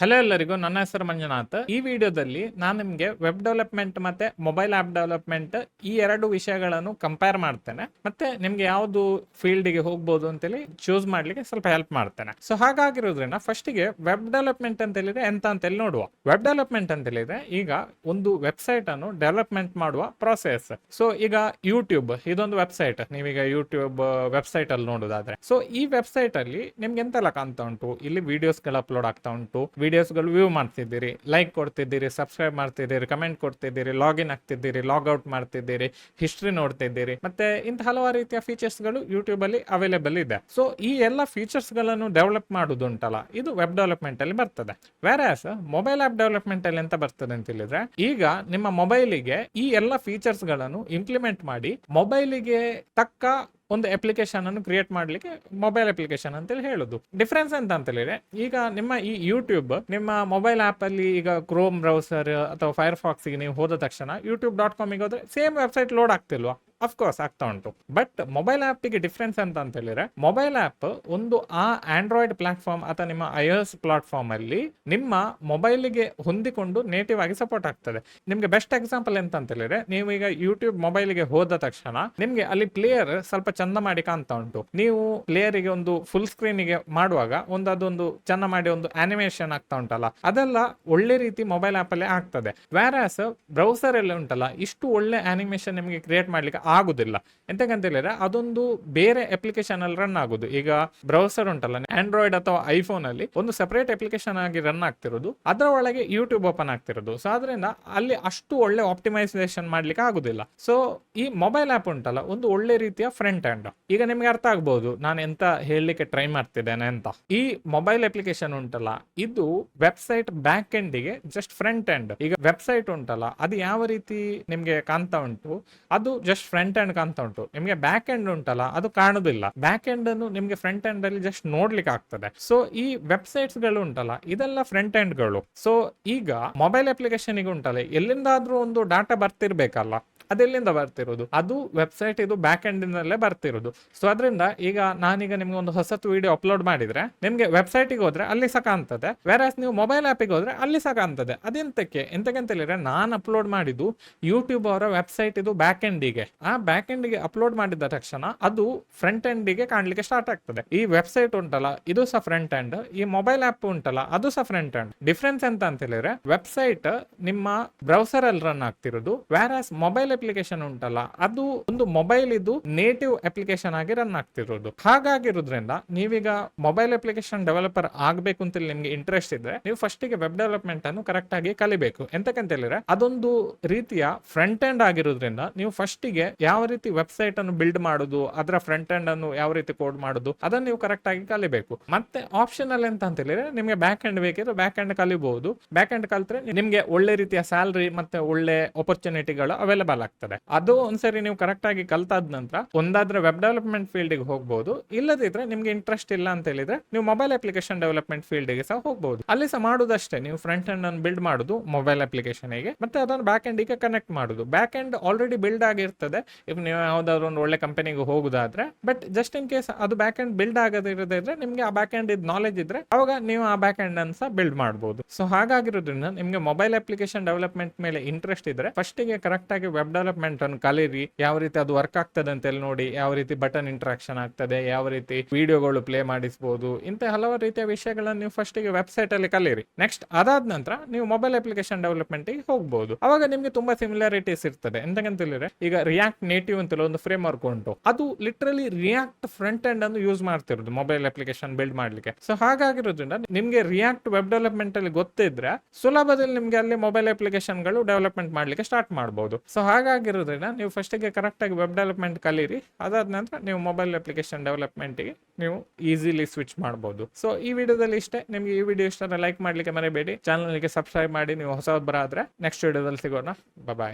Hello ಎಲ್ಲರಿಗೂ, ನನ್ನ ಹೆಸರು ಮಂಜುನಾಥ್. ಈ ವಿಡಿಯೋದಲ್ಲಿ ನಾನು ನಿಮಗೆ ವೆಬ್ ಡೆವಲಪ್ಮೆಂಟ್ ಮತ್ತೆ ಮೊಬೈಲ್ ಆಪ್ ಡೆವಲಪ್ಮೆಂಟ್ ಈ ಎರಡು ವಿಷಯಗಳನ್ನು ಕಂಪೇರ್ ಮಾಡ್ತೇನೆ. ಮತ್ತೆ ನಿಮ್ಗೆ ಯಾವುದು ಫೀಲ್ಡ್ಗೆ ಹೋಗ್ಬೋದು ಅಂತೇಳಿ ಚೂಸ್ ಮಾಡ್ಲಿಕ್ಕೆ ಸ್ವಲ್ಪ ಹೆಲ್ಪ್ ಮಾಡ್ತೇನೆ. ಸೊ ಹಾಗಾಗಿರೋದ್ರಿಂದ ಫಸ್ಟಿಗೆ ವೆಬ್ ಡೆವಲಪ್ಮೆಂಟ್ ಅಂತ ಹೇಳಿದ್ರೆ ಎಂತ ಅಂತೇಳಿ ನೋಡುವ. ವೆಬ್ ಡೆವಲಪ್ಮೆಂಟ್ ಅಂತ ಹೇಳಿದ್ರೆ ಈಗ ಒಂದು ವೆಬ್ಸೈಟ್ ಅನ್ನು ಡೆವಲಪ್ಮೆಂಟ್ ಮಾಡುವ ಪ್ರಾಸೆಸ್. ಸೊ ಈಗ ಯೂಟ್ಯೂಬ್ ಇದೊಂದು ವೆಬ್ಸೈಟ್, ನೀವೀಗ ಯೂಟ್ಯೂಬ್ ವೆಬ್ಸೈಟ್ ಅಲ್ಲಿ ನೋಡೋದಾದ್ರೆ, ಸೊ ಈ ವೆಬ್ಸೈಟ್ ಅಲ್ಲಿ ನಿಮ್ಗೆ ಎಂತೆಲ್ಲ ಕಾಣ್ತಾ ಉಂಟು, ಇಲ್ಲಿ ವಿಡಿಯೋಸ್ಗಳು ಅಪ್ಲೋಡ್ ಆಗ್ತಾ ಉಂಟು, ವಿಡಿಯೋಸ್ಗಳು ವ್ಯೂ ಮಾಡ್ತಿದ್ದೀರಿ, ಲೈಕ್ ಕೊಡ್ತಿದ್ದೀರಿ, ಸಬ್ಸ್ಕ್ರೈಬ್ ಮಾಡ್ತಿದ್ದೀರಿ, ಕಮೆಂಟ್ ಕೊಡ್ತಿದ್ದೀರಿ, ಲಾಗಿನ್ ಆಗ್ತಿದ್ದೀರಿ, ಲಾಗ್ಔಟ್ ಮಾಡ್ತಿದ್ದೀರಿ, ಹಿಸ್ಟ್ರಿ ನೋಡ್ತಿದ್ದೀರಿ, ಮತ್ತೆ ಇಂಥ ಹಲವಾರು ರೀತಿಯ ಫೀಚರ್ಸ್ ಗಳು ಯೂಟ್ಯೂಬ್ ಅಲ್ಲಿ ಅವೈಲೇಬಲ್ ಇದೆ. ಸೊ ಈ ಎಲ್ಲ ಫೀಚರ್ಸ್ ಗಳನ್ನು ಡೆವಲಪ್ ಮಾಡುದುಂಟಲ್ಲ, ಇದು ವೆಬ್ ಡೆವಲಪ್ಮೆಂಟ್ ಅಲ್ಲಿ ಬರ್ತದೆ. ವೇರಾಸ್ ಮೊಬೈಲ್ ಆಪ್ ಡೆವಲಪ್ಮೆಂಟ್ ಅಲ್ಲಿ ಎಂತ ಬರ್ತದೆ ಅಂತ ಹೇಳಿದ್ರೆ, ಈಗ ನಿಮ್ಮ ಮೊಬೈಲಿಗೆ ಈ ಎಲ್ಲ ಫೀಚರ್ಸ್ ಗಳನ್ನು ಇಂಪ್ಲಿಮೆಂಟ್ ಮಾಡಿ ಮೊಬೈಲಿಗೆ ತಕ್ಕ ಒಂದು ಅಪ್ಲಿಕೇಶನ್ ಅನ್ನು ಕ್ರಿಯೇಟ್ ಮಾಡ್ಲಿಕ್ಕೆ ಮೊಬೈಲ್ ಅಪ್ಲಿಕೇಶನ್ ಅಂತೇಳಿ ಹೇಳುದು. ಡಿಫ್ರೆನ್ಸ್ ಎಂತ ಅಂತ ಹೇಳಿದ್ರೆ, ಈಗ ನಿಮ್ಮ ಈ ಯೂಟ್ಯೂಬ್ ನಿಮ್ಮ ಮೊಬೈಲ್ ಆಪ್ ಅಲ್ಲಿ ಈಗ ಕ್ರೋಮ್ ಬ್ರೌಸರ್ ಅಥವಾ ಫೈರ್ ಫಾಕ್ಸ್ ಗೆ ನೀವು ಹೋದ ತಕ್ಷಣ youtube.com ಗೆ ಹೋದ್ರೆ ಸೇಮ್ ವೆಬ್ಸೈಟ್ ಲೋಡ್ ಆಗ್ತಿಲ್ವಾ? ಅಫ್ಕೋರ್ಸ್ ಆಗ್ತಾ ಉಂಟು. ಬಟ್ ಮೊಬೈಲ್ ಆಪ್ಗೆ ಡಿಫ್ರೆನ್ಸ್ ಅಂತ ಹೇಳಿದ್ರೆ, ಮೊಬೈಲ್ ಆಪ್ ಒಂದು ಆ ಆಂಡ್ರಾಯ್ಡ್ ಪ್ಲಾಟ್ಫಾರ್ಮ್ ಅಥವಾ ನಿಮ್ಮ iOS ಪ್ಲಾಟ್ಫಾರ್ಮ್ ಅಲ್ಲಿ ನಿಮ್ಮ ಮೊಬೈಲಿಗೆ ಹೊಂದಿಕೊಂಡು ನೇಟಿವ್ ಆಗಿ ಸಪೋರ್ಟ್ ಆಗ್ತದೆ. ನಿಮ್ಗೆ ಬೆಸ್ಟ್ ಎಕ್ಸಾಂಪಲ್ ಎಂತ ಅಂತ ಹೇಳಿದ್ರೆ, ನೀವು ಈಗ ಯೂಟ್ಯೂಬ್ ಮೊಬೈಲ್ಗೆ ಹೋದ ತಕ್ಷಣ ನಿಮ್ಗೆ ಅಲ್ಲಿ ಪ್ಲೇಯರ್ ಸ್ವಲ್ಪ ಚಂದ ಮಾಡಿ ಕಾಣ್ತಾ ಉಂಟು. ನೀವು ಪ್ಲೇಯರ್ ಗೆ ಒಂದು ಫುಲ್ ಸ್ಕ್ರೀನ್ ಗೆ ಮಾಡುವಾಗ ಅದೊಂದು ಚಂದ ಮಾಡಿ ಒಂದು ಅನಿಮೇಷನ್ ಆಗ್ತಾ ಉಂಟಲ್ಲ, ಅದೆಲ್ಲ ಒಳ್ಳೆ ರೀತಿ ಮೊಬೈಲ್ ಆಪ್ ಅಲ್ಲೇ ಆಗ್ತದೆ. ವ್ಯಾರಾಸ್ ಬ್ರೌಸರ್ ಅಲ್ಲಿ ಉಂಟಲ್ಲ, ಇಷ್ಟು ಒಳ್ಳೆ ಅನಿಮೇಷನ್ ನಿಮಗೆ ಕ್ರಿಯೇಟ್ ಮಾಡ್ಲಿಕ್ಕೆ ಆಗುದಿಲ್ಲ. ಎಂತಕ್ಕಂತ ಹೇಳಿದ್ರೆ ಅದೊಂದು ಬೇರೆ ಅಪ್ಲಿಕೇಶನ್ ಅಲ್ಲಿ ರನ್ ಆಗುದು. ಈಗ ಬ್ರೌಸರ್ ಉಂಟಲ್ಲ, ಆಂಡ್ರಾಯ್ಡ್ ಅಥವಾ ಐಫೋನ್ ಅಲ್ಲಿ ಒಂದು ಸೆಪರೇಟ್ ಅಪ್ಲಿಕೇಶನ್ ಆಗಿ ರನ್ ಆಗ್ತಿರೋದು, ಅದರ ಒಳಗೆ ಯೂಟ್ಯೂಬ್ ಓಪನ್ ಆಗ್ತಿರೋದು. ಸೊ ಅದರಿಂದ ಅಲ್ಲಿ ಅಷ್ಟು ಒಳ್ಳೆ ಆಪ್ಟಿಮೈಸೇಷನ್ ಮಾಡ್ಲಿಕ್ಕೆ ಆಗುದಿಲ್ಲ. ಸೊ ಈ ಮೊಬೈಲ್ ಆಪ್ ಉಂಟಲ್ಲ, ಒಂದು ಒಳ್ಳೆ ರೀತಿಯ ಫ್ರಂಟ್ ಎಂಡ್. ಈಗ ನಿಮ್ಗೆ ಅರ್ಥ ಆಗ್ಬಹುದು ನಾನು ಎಂತ ಹೇಳಲಿಕ್ಕೆ ಟ್ರೈ ಮಾಡ್ತಿದ್ದೇನೆ ಅಂತ. ಈ ಮೊಬೈಲ್ ಅಪ್ಲಿಕೇಶನ್ ಉಂಟಲ್ಲ, ಇದು ವೆಬ್ಸೈಟ್ ಬ್ಯಾಕ್ ಎಂಡ್ ಗೆ ಜಸ್ಟ್ ಫ್ರಂಟ್ ಎಂಡ್. ಈಗ ವೆಬ್ಸೈಟ್ ಉಂಟಲ್ಲ, ಅದು ಯಾವ ರೀತಿ ನಿಮ್ಗೆ ಕಾಣ್ತಾ ಉಂಟು, ಅದು ಜಸ್ಟ್ ಫ್ರಂಟ್ ಎಂಡ್ ಕಾಣ್ತಾ ಉಂಟು. ನಿಮ್ಗೆ ಬ್ಯಾಕ್ ಎಂಡ್ ಉಂಟಲ್ಲ, ಅದು ಕಾಣುದಿಲ್ಲ. ಬ್ಯಾಕ್ ಎಂಡ್ ಅನ್ನು ನಿಮ್ಗೆ ಫ್ರಂಟ್ ಎಂಡ್ ಅಲ್ಲಿ ಜಸ್ಟ್ ನೋಡ್ಲಿಕ್ಕೆ ಆಗ್ತದೆ. ಸೊ ಈ ವೆಬ್ಸೈಟ್ಸ್ ಗಳು ಉಂಟಲ್ಲ, ಇದೆಲ್ಲ ಫ್ರಂಟ್ ಎಂಡ್ ಗಳು. ಸೊ ಈಗ ಮೊಬೈಲ್ ಅಪ್ಲಿಕೇಶನ್ ಗೆ ಉಂಟಲ್ಲ, ಎಲ್ಲಿಂದಾದ್ರೂ ಒಂದು ಡಾಟಾ ಬರ್ತಿರ್ಬೇಕಲ್ಲ, ಅದೆಲ್ಲಿಂದ ಬರ್ತಿರೋದು? ಅದು ವೆಬ್ಸೈಟ್ ಇದು ಬ್ಯಾಕ್ ಎಂಡ್ ನಲ್ಲೇ ಬರ್ತಿರೋದು. ಸೊ ಅದರಿಂದ ಈಗ ನಾನೀಗ ನಿಮ್ಗೆ ಒಂದು ಹೊಸತು ವಿಡಿಯೋ ಅಪ್ಲೋಡ್ ಮಾಡಿದ್ರೆ ನಿಮ್ಗೆ ವೆಬ್ಸೈಟ್ ಗೆ ಹೋದ್ರೆ ಅಲ್ಲಿ ಸಹ ಕಾಣ್ತದೆ, ವೇರಾಸ್ ನೀವು ಮೊಬೈಲ್ ಆಪ್ ಗೆ ಹೋದ್ರೆ ಅಲ್ಲಿ ಸಹ ಕಾಣ್ತದೆ. ಎಂತಕ್ಕಂತ ಹೇಳಿದ್ರೆ, ನಾನು ಅಪ್ಲೋಡ್ ಮಾಡಿದ್ದು ಯೂಟ್ಯೂಬ್ ಅವರ ವೆಬ್ಸೈಟ್ ಇದು ಬ್ಯಾಕ್ ಎಂಡ್ ಗೆ. ಆ ಬ್ಯಾಕ್ ಎಂಡ್ ಗೆ ಅಪ್ಲೋಡ್ ಮಾಡಿದ ತಕ್ಷಣ ಅದು ಫ್ರಂಟ್ ಎಂಡ್ ಗೆ ಕಾಣ್ಲಿಕ್ಕೆ ಸ್ಟಾರ್ಟ್ ಆಗ್ತದೆ. ಈ ವೆಬ್ಸೈಟ್ ಉಂಟಲ್ಲ, ಇದು ಸಹ ಫ್ರಂಟ್ ಎಂಡ್. ಈ ಮೊಬೈಲ್ ಆಪ್ ಉಂಟಲ್ಲ, ಅದು ಸಹ ಫ್ರಂಟ್ ಎಂಡ್. ಡಿಫ್ರೆನ್ಸ್ ಎಂತ ಅಂತ ಹೇಳಿದ್ರೆ, ವೆಬ್ಸೈಟ್ ನಿಮ್ಮ ಬ್ರೌಸರ್ ಅಲ್ಲಿ ರನ್ ಆಗ್ತಿರೋದು, ವೇರಾಸ್ ಮೊಬೈಲ್ ಅಪ್ಲಿಕೇಶನ್ ಉಂಟಲ್ಲ, ಅದು ಒಂದು ಮೊಬೈಲ್ ಇದು ನೇಟಿವ್ ಅಪ್ಲಿಕೇಶನ್ ಆಗಿ ರನ್ ಆಗ್ತಿರೋದು. ಹಾಗಾಗಿರೋದ್ರಿಂದ ನೀವೀಗ ಮೊಬೈಲ್ ಅಪ್ಲಿಕೇಶನ್ ಡೆವಲಪರ್ ಆಗ್ಬೇಕು ಅಂತ ನಿಮ್ಗೆ ಇಂಟ್ರೆಸ್ಟ್ ಇದ್ರೆ, ನೀವು ಫಸ್ಟ್ ಗೆ ವೆಬ್ ಡೆವಲಪ್ಮೆಂಟ್ ಅನ್ನು ಕರೆಕ್ಟ್ ಆಗಿ ಕಲಿಬೇಕು. ಎಂತಕ್ಕಂತ ಹೇಳಿದ್ರೆ, ಅದೊಂದು ರೀತಿಯ ಫ್ರಂಟ್ ಎಂಡ್ ಆಗಿರೋದ್ರಿಂದ ನೀವು ಫಸ್ಟ್ ಗೆ ಯಾವ ರೀತಿ ವೆಬ್ಸೈಟ್ ಅನ್ನು ಬಿಲ್ಡ್ ಮಾಡುದು, ಅದರ ಫ್ರಂಟ್ ಎಂಡ್ ಅನ್ನು ಯಾವ ರೀತಿ ಕೋಡ್ ಮಾಡುದು, ಅದನ್ನು ನೀವು ಕರೆಕ್ಟ್ ಆಗಿ ಕಲಿಬೇಕು. ಮತ್ತೆ ಆಪ್ಷನಲ್ ಎಂತ ಅಂತ ಹೇಳಿದ್ರೆ, ನಿಮ್ಗೆ ಬ್ಯಾಕ್ ಎಂಡ್ ಬೇಕಿದ್ರೆ ಬ್ಯಾಕ್ ಎಂಡ್ ಕಲಿಬಹುದು. ಬ್ಯಾಕ್ ಎಂಡ್ ಕಲ್ತ್ರೆ ನಿಮ್ಗೆ ಒಳ್ಳೆ ರೀತಿಯ ಸ್ಯಾಲರಿ ಮತ್ತೆ ಒಳ್ಳೆ ಆಪರ್ಚುನಿಟಿಗಳು ಅವೈಲೇಬಲ್ ಆಗ್ತದೆ. ಅದು ಒಂದ್ಸರಿ ನೀವು ಕರೆಕ್ಟ್ ಆಗಿ ಕಲ್ತಾದ ನಂತರ ಒಂದಾದ್ರೆ ವೆಬ್ ಡೆವಲಪ್ಮೆಂಟ್ ಫೀಲ್ಡ್ ಗೆ ಹೋಗಬಹುದು. ಇಲ್ಲದಿದ್ರೆ ನಿಮ್ಗೆ ಇಂಟ್ರೆಸ್ಟ್ ಇಲ್ಲ ಅಂತ ಹೇಳಿದ್ರೆ ನೀವು ಮೊಬೈಲ್ ಅಪ್ಲಿಕೇಶನ್ ಡೆವಲಪ್ಮೆಂಟ್ ಫೀಲ್ಡ್ ಗೆ ಸಹ ಹೋಗಬಹುದು. ಅಲ್ಲಿ ಸಹ ಮಾಡುದಷ್ಟೇ, ನೀವು ಫ್ರಂಟ್ ಎಂಡ್ ಅನ್ನು ಬಿಲ್ಡ್ ಮಾಡುದು ಮೊಬೈಲ್ ಅಪ್ಲಿಕೇಶನ್ ಗೆ, ಮತ್ತೆ ಅದನ್ನು ಬ್ಯಾಕ್ ಎಂಡ್ ಗೆ ಕನೆಕ್ಟ್ ಮಾಡುದು. ಬ್ಯಾಕ್ ಎಂಡ್ ಆಲ್ರೆಡಿ ಬಿಲ್ಡ್ ಆಗಿರ್ತದೆ ಈಗ ನೀವು ಯಾವ್ದಾದ್ರು ಒಂದು ಒಳ್ಳೆ ಕಂಪನಿಗೆ ಹೋಗುದಾದ್ರೆ. ಬಟ್ ಜಸ್ಟ್ ಇನ್ ಕೇಸ್ ಅದು ಬ್ಯಾಕ್ ಎಂಡ್ ಬಿಲ್ಡ್ ಆಗದಿರದೇ ಇದ್ರೆ, ನಿಮ್ಗೆ ಆ ಬ್ಯಾಕ್ ಎಂಡ್ ನಾಲೆಜ್ ಇದ್ರೆ ಅವಾಗ ನೀವು ಆ ಬ್ಯಾಕ್ ಎಂಡ್ ಅನ್ನು ಸಹ ಬಿಲ್ಡ್ ಮಾಡಬಹುದು. ಸೊ ಹಾಗಾಗಿರೋದ್ರಿಂದ ನಿಮ್ಗೆ ಮೊಬೈಲ್ ಅಪ್ಲಿಕೇಶನ್ ಡೆವಲಪ್ಮೆಂಟ್ ಮೇಲೆ ಇಂಟ್ರೆಸ್ಟ್ ಇದ್ರೆ ಫಸ್ಟ್ ಗೆ ಕರೆಕ್ಟ್ ಆಗಿ ವೆಬ್ ಡೆವಲಪ್ಮೆಂಟ್ ಅನ್ನು ಕಲೀರಿ. ಯಾವ ರೀತಿ ಅದು ವರ್ಕ್ ಆಗ್ತದೆ ಅಂತ ನೋಡಿ, ಯಾವ ರೀತಿ ಬಟನ್ ಇಂಟ್ರಾಕ್ಷನ್ ಆಗ್ತದೆ, ಯಾವ ರೀತಿ ವಿಡಿಯೋಗಳು ಪ್ಲೇ ಮಾಡಿಸಬಹುದು, ಇಂತ ಹಲವಾರು ರೀತಿಯ ವಿಷಯಗಳನ್ನು ನೀವು ಫಸ್ಟ್ ಗೆ ವೆಬ್ಸೈಟ್ ಅಲ್ಲಿ ಕಲೀರಿ. ನೆಕ್ಸ್ಟ್ ಅದಾದ ನಂತರ ನೀವು ಮೊಬೈಲ್ ಅಪ್ಲಿಕೇಶನ್ ಡೆವಲಪ್ಮೆಂಟ್ ಗೆ ಹೋಗಬಹುದು. ಅವಾಗ ನಿಮ್ಗೆ ತುಂಬಾ ಸಿಮಿಲಾರಿಟೀಸ್ ಇರ್ತದೆ. ಎಂತಂತ ಹೇಳಿದ್ರೆ, ಈಗ ರಿಯಾಕ್ಟ್ ನೇಟಿವ್ ಅಂತ ಒಂದು ಫ್ರೇಮ್ ವರ್ಕ್ ಉಂಟು, ಅದು ಲಿಟರಲಿ ರಿಯಾಕ್ಟ್ ಫ್ರಂಟ್ ಎಂಡ್ ಅನ್ನು ಯೂಸ್ ಮಾಡ್ತಿರೋದು ಮೊಬೈಲ್ ಅಪ್ಲಿಕೇಶನ್ ಬಿಲ್ಡ್ ಮಾಡ್ಲಿಕ್ಕೆ. ಸೊ ಹಾಗಾಗಿರೋದ್ರಿಂದ ನಿಮ್ಗೆ ರಿಯಾಕ್ಟ್ ವೆಬ್ ಡೆವಲಪ್ಮೆಂಟ್ ಅಲ್ಲಿ ಗೊತ್ತಿದ್ರೆ ಸುಲಭದಲ್ಲಿ ನಿಮ್ಗೆ ಅಲ್ಲಿ ಮೊಬೈಲ್ ಅಪ್ಲಿಕೇಶನ್ ಗಳು ಡೆವಲಪ್ಮೆಂಟ್ ಮಾಡ್ಲಿಕ್ಕೆ ಸ್ಟಾರ್ಟ್ ಮಾಡಬಹುದು. ಸೊ ಹಾಗಾಗಿರೋದ್ರಿಂದ ನೀವು ಫಸ್ಟ್ ಗೆ ಕರೆಕ್ಟ್ ಆಗಿ ವೆಬ್ ಡೆವಲಪ್ಮೆಂಟ್ ಕಲೀರಿ. ಅದಾದ ನಂತರ ನೀವು ಮೊಬೈಲ್ ಅಪ್ಲಿಕೇಶನ್ ಡೆವಲಪ್ಮೆಂಟ್ ಗೆ ನೀವು ಈಸಿಲಿ ಸ್ವಿಚ್ ಮಾಡಬಹುದು. ಸೊ ಈ ವಿಡಿಯೋದಲ್ಲಿ ಇಷ್ಟೇ. ನಿಮ್ಗೆ ಈ ವಿಡಿಯೋ ಇಷ್ಟ ಲೈಕ್ ಮಾಡ್ಲಿಕ್ಕೆ ಮರಿಬೇಡಿ. ಚಾನಲ್ ಗೆ ಸಬ್ಸ್ಕ್ರೈಬ್ ಮಾಡಿ ನೀವು ಹೊಸಬರಾದ್ರೆ. ನೆಕ್ಸ್ಟ್ ವಿಡಿಯೋದಲ್ಲಿ ಸಿಗೋಣ. ಬಾಯ್.